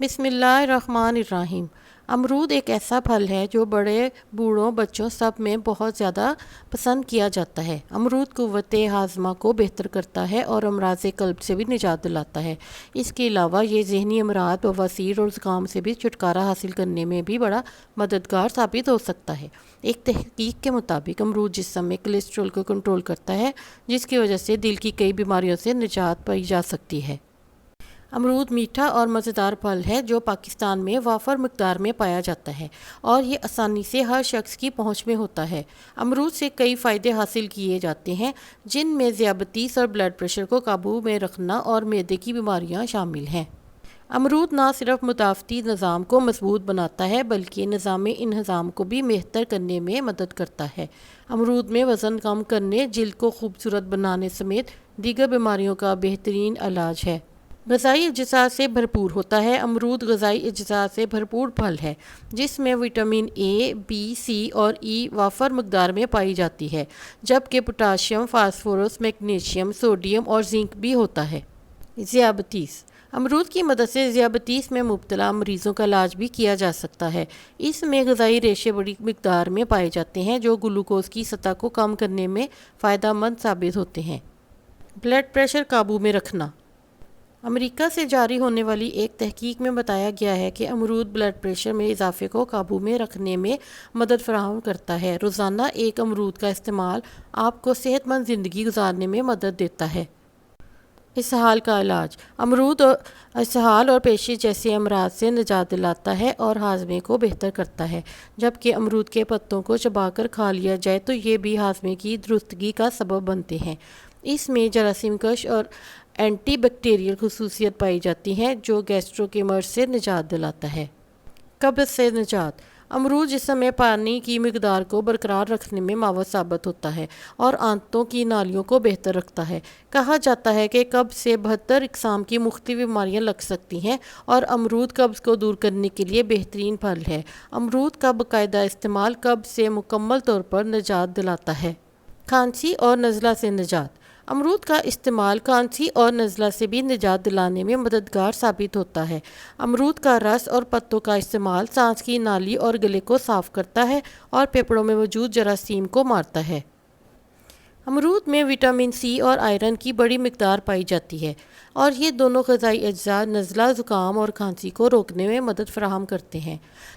بسم اللہ الرحمن الرحیم۔ امرود ایک ایسا پھل ہے جو بڑے بوڑھوں بچوں سب میں بہت زیادہ پسند کیا جاتا ہے۔ امرود قوت ہاضمہ کو بہتر کرتا ہے اور امراض قلب سے بھی نجات دلاتا ہے۔ اس کے علاوہ یہ ذہنی امراض بواسیر اور زکام سے بھی چھٹکارا حاصل کرنے میں بھی بڑا مددگار ثابت ہو سکتا ہے۔ ایک تحقیق کے مطابق امرود جسم میں کولیسٹرول کو کنٹرول کرتا ہے، جس کی وجہ سے دل کی کئی بیماریوں سے نجات پائی جا سکتی ہے۔ امرود میٹھا اور مزیدار پھل ہے جو پاکستان میں وافر مقدار میں پایا جاتا ہے اور یہ آسانی سے ہر شخص کی پہنچ میں ہوتا ہے۔ امرود سے کئی فائدے حاصل کیے جاتے ہیں، جن میں ذیابیطس اور بلڈ پریشر کو قابو میں رکھنا اور معدے کی بیماریاں شامل ہیں۔ امرود نہ صرف مدافعتی نظام کو مضبوط بناتا ہے بلکہ نظام انہضام کو بھی بہتر کرنے میں مدد کرتا ہے۔ امرود میں وزن کم کرنے، جلد کو خوبصورت بنانے سمیت دیگر بیماریوں کا بہترین علاج ہے۔ غذائی اجزاء سے بھرپور ہوتا ہے۔ امرود غذائی اجزاء سے بھرپور پھل ہے جس میں وٹامن اے، بی، سی اور ای وافر مقدار میں پائی جاتی ہے، جبکہ پوٹاشیم، فاسفورس، میگنیشیم، سوڈیم اور زنک بھی ہوتا ہے۔ ذیابیطس۔ امرود کی مدد سے ذیابیطس میں مبتلا مریضوں کا علاج بھی کیا جا سکتا ہے۔ اس میں غذائی ریشے بڑی مقدار میں پائے جاتے ہیں جو گلوکوز کی سطح کو کم کرنے میں فائدہ مند ثابت ہوتے ہیں۔ بلڈ پریشر قابو میں رکھنا۔ امریکہ سے جاری ہونے والی ایک تحقیق میں بتایا گیا ہے کہ امرود بلڈ پریشر میں اضافے کو قابو میں رکھنے میں مدد فراہم کرتا ہے۔ روزانہ ایک امرود کا استعمال آپ کو صحت مند زندگی گزارنے میں مدد دیتا ہے۔ اسہال کا علاج۔ امرود اسہال اور پیشی جیسے امراض سے نجات دلاتا ہے اور ہاضمے کو بہتر کرتا ہے۔ جبکہ امرود کے پتوں کو چبا کر کھا لیا جائے تو یہ بھی ہاضمے کی درستگی کا سبب بنتے ہیں۔ اس میں جراثیم کش اور اینٹی بیکٹیریل خصوصیت پائی جاتی ہیں جو گیسٹرو کے مرض سے نجات دلاتا ہے۔ قبض سے نجات۔ امرود جسم میں پانی کی مقدار کو برقرار رکھنے میں معاون ثابت ہوتا ہے اور آنتوں کی نالیوں کو بہتر رکھتا ہے۔ کہا جاتا ہے کہ قبض سے 72 اقسام کی مختلف بیماریاں لگ سکتی ہیں اور امرود قبض کو دور کرنے کے لیے بہترین پھل ہے۔ امرود کا باقاعدہ استعمال قبض سے مکمل طور پر نجات دلاتا ہے۔ کھانسی اور نزلہ سے نجات۔ امرود کا استعمال کھانسی اور نزلہ سے بھی نجات دلانے میں مددگار ثابت ہوتا ہے۔ امرود کا رس اور پتوں کا استعمال سانس کی نالی اور گلے کو صاف کرتا ہے اور پھیپھڑوں میں موجود جراثیم کو مارتا ہے۔ امرود میں وٹامن سی اور آئرن کی بڑی مقدار پائی جاتی ہے اور یہ دونوں غذائی اجزاء نزلہ، زکام اور کھانسی کو روکنے میں مدد فراہم کرتے ہیں۔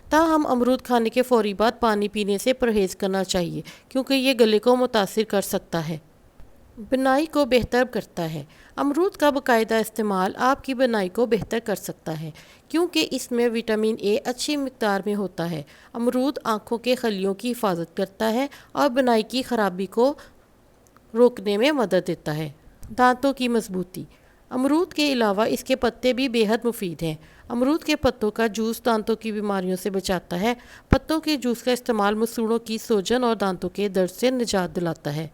تاہم امرود کھانے کے فوری بعد پانی پینے سے پرہیز کرنا چاہیے کیونکہ یہ گلے کو متاثر کر سکتا ہے۔ بنائی کو بہتر کرتا ہے۔ امرود کا باقاعدہ استعمال آپ کی بنائی کو بہتر کر سکتا ہے کیونکہ اس میں وٹامن اے اچھی مقدار میں ہوتا ہے۔ امرود آنکھوں کے خلیوں کی حفاظت کرتا ہے اور بنائی کی خرابی کو روکنے میں مدد دیتا ہے۔ دانتوں کی مضبوطی۔ امرود کے علاوہ اس کے پتے بھی بے حد مفید ہیں۔ امرود کے پتوں کا جوس دانتوں کی بیماریوں سے بچاتا ہے۔ پتوں کے جوس کا استعمال مسوڑوں کی سوجن اور دانتوں کے درد سے نجات دلاتا ہے۔